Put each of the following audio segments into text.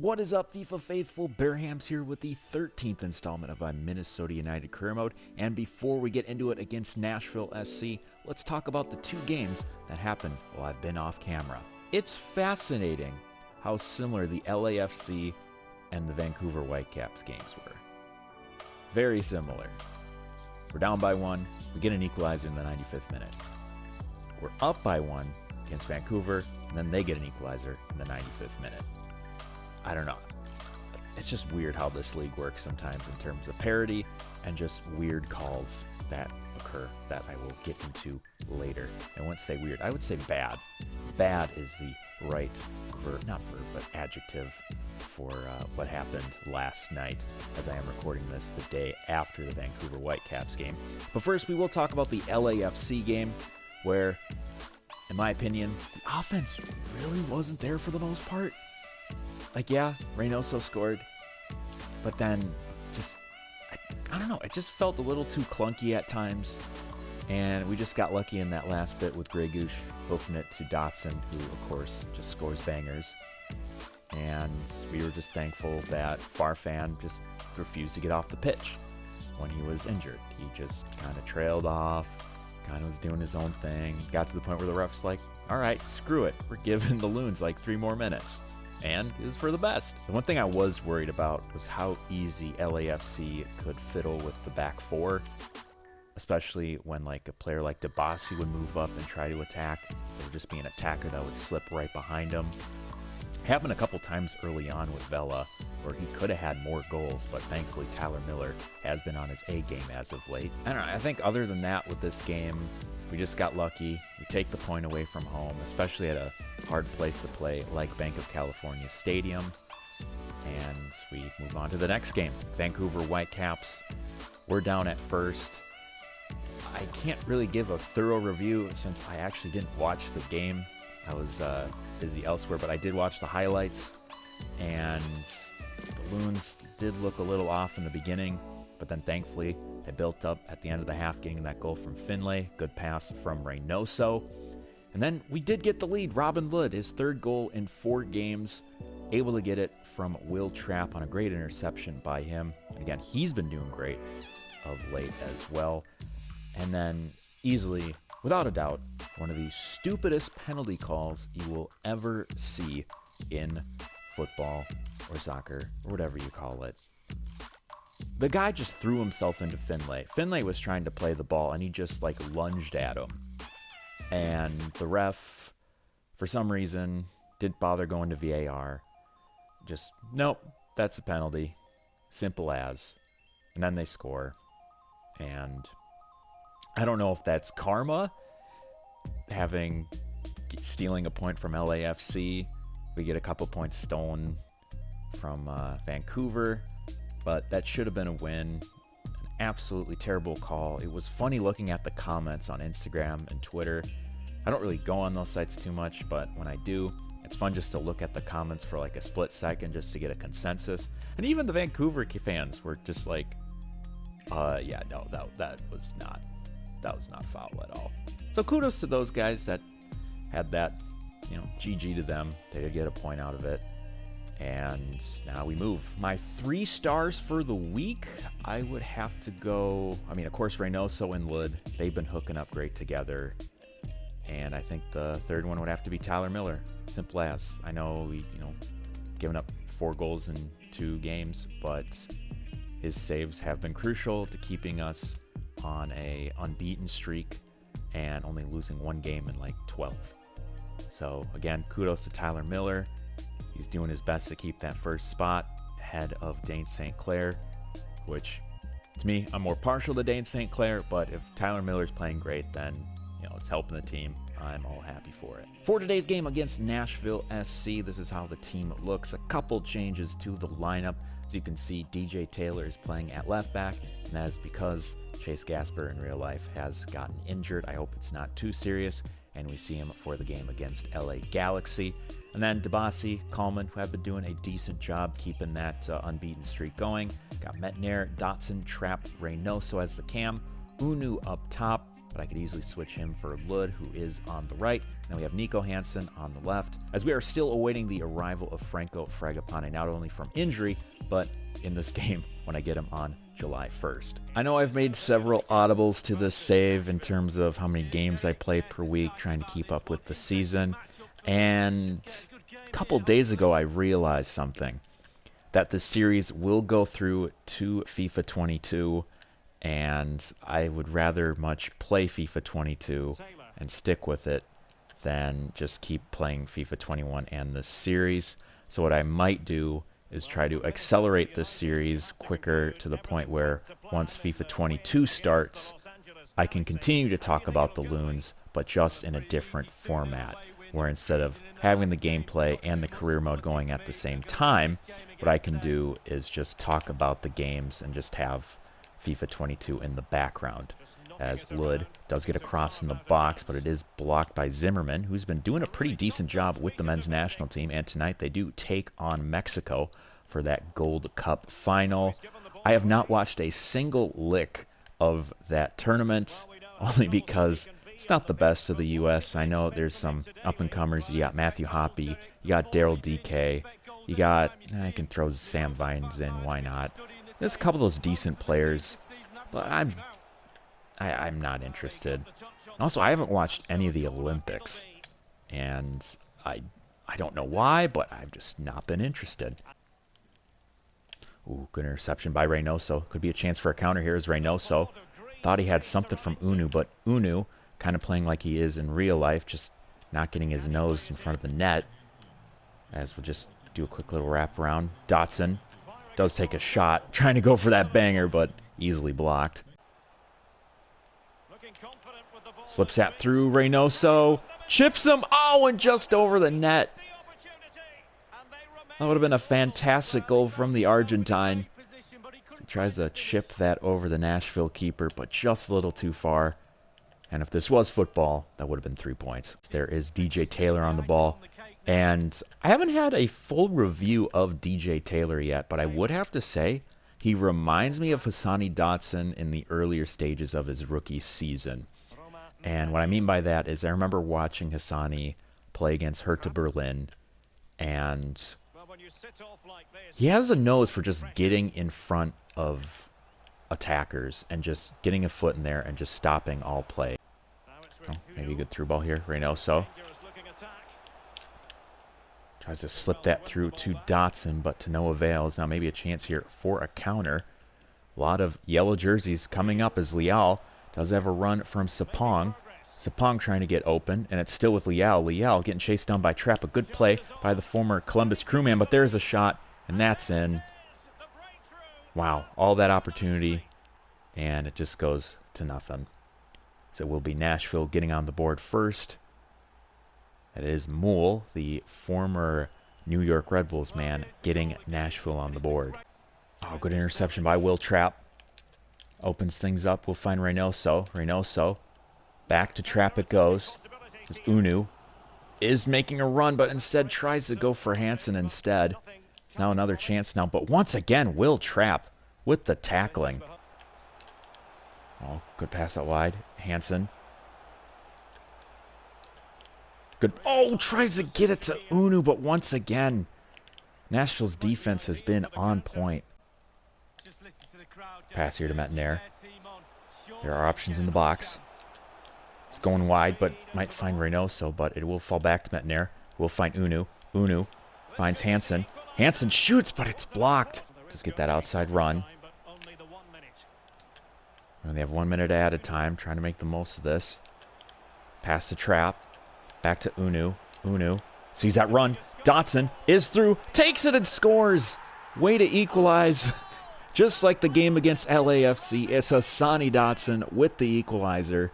What is up, FIFA faithful? Bearhamms here with the 13th installment of my Minnesota United career mode. And before we get into it against Nashville SC, let's talk about the two games that happened while I've been off camera. It's fascinating how similar the LAFC and the Vancouver Whitecaps games were. Very similar. We're down by one, we get an equalizer in the 95th minute. We're up by one against Vancouver, and then they get an equalizer in the 95th minute. I don't know. It's just weird how this league works sometimes in terms of parity and just weird calls that occur that I will get into later. I wouldn't say weird, I would say bad. Bad is the right verb, not verb, but adjective for what happened last night, as I am recording this the day after the Vancouver Whitecaps game. But first, we will talk about the LAFC game, where, in my opinion, the offense really wasn't there for the most part. Like, yeah, Reynoso scored, but then just, I don't know, it just felt a little too clunky at times, and we just got lucky in that last bit with Gregush hoofing it to Dotson, who, of course, just scores bangers, and we were just thankful that Farfan just refused to get off the pitch when he was injured. He just kind of trailed off, kind of was doing his own thing, got to the point where the ref's like, all right, screw it, we're giving the Loons like 3 more minutes. And it was for the best. The one thing I was worried about was how easy LAFC could fiddle with the back four, especially when like a player like Debasi would move up and try to attack. There would just be an attacker that would slip right behind him. Happened a couple times early on with Vela, where he could have had more goals, but thankfully Tyler Miller has been on his A game as of late. I don't know, I think other than that with this game, we just got lucky. We take the point away from home, especially at a hard place to play like Bank of California Stadium. And we move on to the next game. Vancouver Whitecaps. We're down at first. I can't really give a thorough review since I actually didn't watch the game. I was busy elsewhere, but I did watch the highlights. And the Loons did look a little off in the beginning, but then thankfully they built up at the end of the half, getting that goal from Finlay. Good pass from Reynoso. And then we did get the lead. Robin Lod, his 3rd goal in 4 games, able to get it from Will Trapp on a great interception by him. And again, he's been doing great of late as well. And then easily, without a doubt, one of the stupidest penalty calls you will ever see in football or soccer or whatever you call it. The guy just threw himself into Finlay. Finlay was trying to play the ball, and he just like lunged at him. And the ref, for some reason, didn't bother going to VAR. Just, nope, that's a penalty. Simple as. And then they score. And I don't know if that's karma, stealing a point from LAFC. We get a couple points stolen from Vancouver. But that should have been a win. An absolutely terrible call. It was funny looking at the comments on Instagram and Twitter. I don't really go on those sites too much, but when I do, it's fun just to look at the comments for like a split second just to get a consensus. And even the Vancouver fans were just like, yeah, no, that was not foul at all. So kudos to those guys that had that, GG to them. They did get a point out of it. And now we move. My 3 stars for the week, I would have to go, of course, Reynoso and Lod, they've been hooking up great together. And I think the 3rd one would have to be Tyler Miller. Simple as. I know, giving up 4 goals in 2 games, but his saves have been crucial to keeping us on a unbeaten streak and only losing 1 game in like 12. So again, kudos to Tyler Miller. He's doing his best to keep that first spot ahead of Dane St. Clair, which, to me, I'm more partial to Dane St. Clair, but if Tyler Miller's playing great, then, it's helping the team. I'm all happy for it. For today's game against Nashville SC, this is how the team looks. A couple changes to the lineup. As you can see, DJ Taylor is playing at left back, and that is because Chase Gasper in real life has gotten injured. I hope it's not too serious, and we see him for the game against LA Galaxy. And then Debasi, Coleman, who have been doing a decent job keeping that unbeaten streak going. Got Metnair, Dotson, Trapp, Reynoso as the cam. Hunou up top. but I could easily switch him for Lud, who is on the right. Then we have Nico Hansen on the left, as we are still awaiting the arrival of Franco Fragapane, not only from injury, but in this game when I get him on July 1st. I know I've made several audibles to this save in terms of how many games I play per week, trying to keep up with the season, and a couple days ago I realized something, that the series will go through to FIFA 22, and I would rather much play FIFA 22 and stick with it than just keep playing FIFA 21 and this series. So what I might do is try to accelerate this series quicker to the point where once FIFA 22 starts, I can continue to talk about the Loons, but just in a different format, where instead of having the gameplay and the career mode going at the same time, what I can do is just talk about the games and just have FIFA 22 in the background. As Lud does get a cross in the box, but it is blocked by Zimmerman, who's been doing a pretty decent job with the men's national team, and tonight they do take on Mexico for that Gold Cup final. I have not watched a single lick of that tournament, only because it's not the best of the U.S. I know there's some up-and-comers. You got Matthew Hoppe, you got Daryl DK, you got, I can throw Sam Vines in, why not? There's a couple of those decent players, but I'm not interested. Also, I haven't watched any of the Olympics, and I don't know why, but I've just not been interested. Ooh, good interception by Reynoso. Could be a chance for a counter here as Reynoso thought he had something from Hunou, but Hunou kind of playing like he is in real life, just not getting his nose in front of the net. As we'll just do a quick little wrap around. Dotson does take a shot, trying to go for that banger, but easily blocked. Slips that through Reynoso, chips him, oh, and just over the net. That would have been a fantastic goal from the Argentine. He tries to chip that over the Nashville keeper, but just a little too far. And if this was football, that would have been 3 points. There is DJ Taylor on the ball. And I haven't had a full review of DJ Taylor yet, but I would have to say he reminds me of Hassani Dotson in the earlier stages of his rookie season. And what I mean by that is I remember watching Hassani play against Hertha Berlin, and he has a nose for just getting in front of attackers and just getting a foot in there and just stopping all play. Oh, maybe a good through ball here. Reynoso tries to slip that through to Dotson, but to no avail. Now maybe a chance here for a counter. A lot of yellow jerseys coming up as Leal does have a run from Sapong. Sapong trying to get open, and it's still with Leal. Leal getting chased down by Trapp. A good play by the former Columbus crewman, but there's a shot, and that's in. Wow, all that opportunity, and it just goes to nothing. So it will be Nashville getting on the board first. It is Moule, the former New York Red Bulls man, getting Nashville on the board. Oh, good interception by Will Trapp. Opens things up. We'll find Reynoso. Reynoso. Back to Trapp it goes. This Hunou is making a run, but instead tries to go for Hansen instead. It's now another chance now, but once again, Will Trapp with the tackling. Oh, good pass out wide. Hansen. Good. Oh, tries to get it to Hunou, but once again, Nashville's defense has been on point. Pass here to Metnair. There are options in the box. It's going wide, but might find Reynoso, but it will fall back to Metnair. We'll find Hunou. Hunou finds Hansen. Hansen shoots, but it's blocked. Just get that outside run. And they have 1 minute at a time, trying to make the most of this. Pass to Trapp. Back to Hunou. Hunou sees that run. Dotson is through, takes it and scores. Way to equalize. Just like the game against LAFC, it's Hassani Dotson with the equalizer,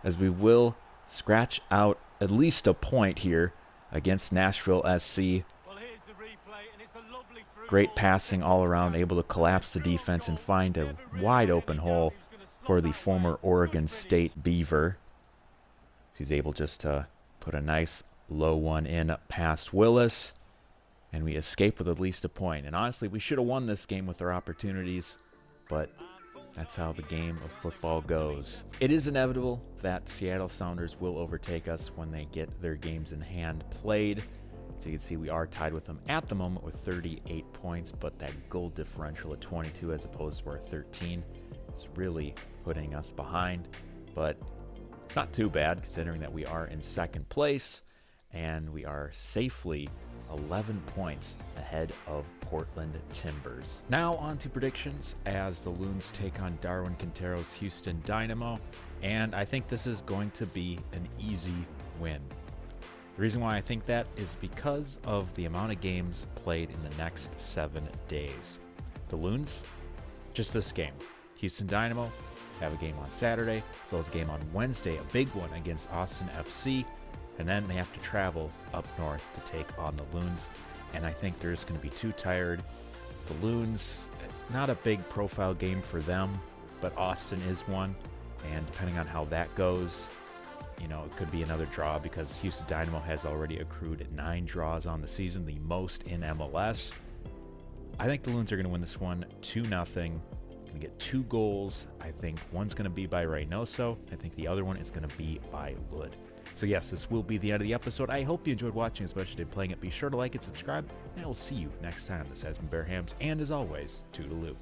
as we will scratch out at least a point here against Nashville SC. Great passing all around, able to collapse the defense and find a wide open hole for the former Oregon State Beaver. He's able just to put a nice low one in past Willis. And we escape with at least a point. And honestly, we should have won this game with our opportunities. But That's how the game of football goes. It is inevitable that Seattle Sounders will overtake us when they get their games in hand played. So you can see we are tied with them at the moment with 38 points, but that goal differential at 22 as opposed to our 13 is really putting us behind. But it's not too bad considering that we are in second place and we are safely 11 points ahead of Portland Timbers. Now on to predictions as the Loons take on Darwin Quintero's Houston Dynamo, and I think this is going to be an easy win. The reason why I think that is because of the amount of games played in the next 7 days. The Loons, just this game. Houston Dynamo have a game on Saturday, as well as a game on Wednesday, a big one against Austin FC, and then they have to travel up north to take on the Loons, and I think they're just going to be too tired. The Loons, not a big profile game for them, but Austin is one, and depending on how that goes, you know, it could be another draw because Houston Dynamo has already accrued 9 draws on the season, the most in MLS. I think the Loons are going to win this one 2-0. Going to get 2 goals. I think one's going to be by Reynoso. I think the other one is going to be by Wood. So yes, this will be the end of the episode. I hope you enjoyed watching, especially playing it. Be sure to like and subscribe, and I will see you next time. This has been Bearhamms, and as always, toodaloo.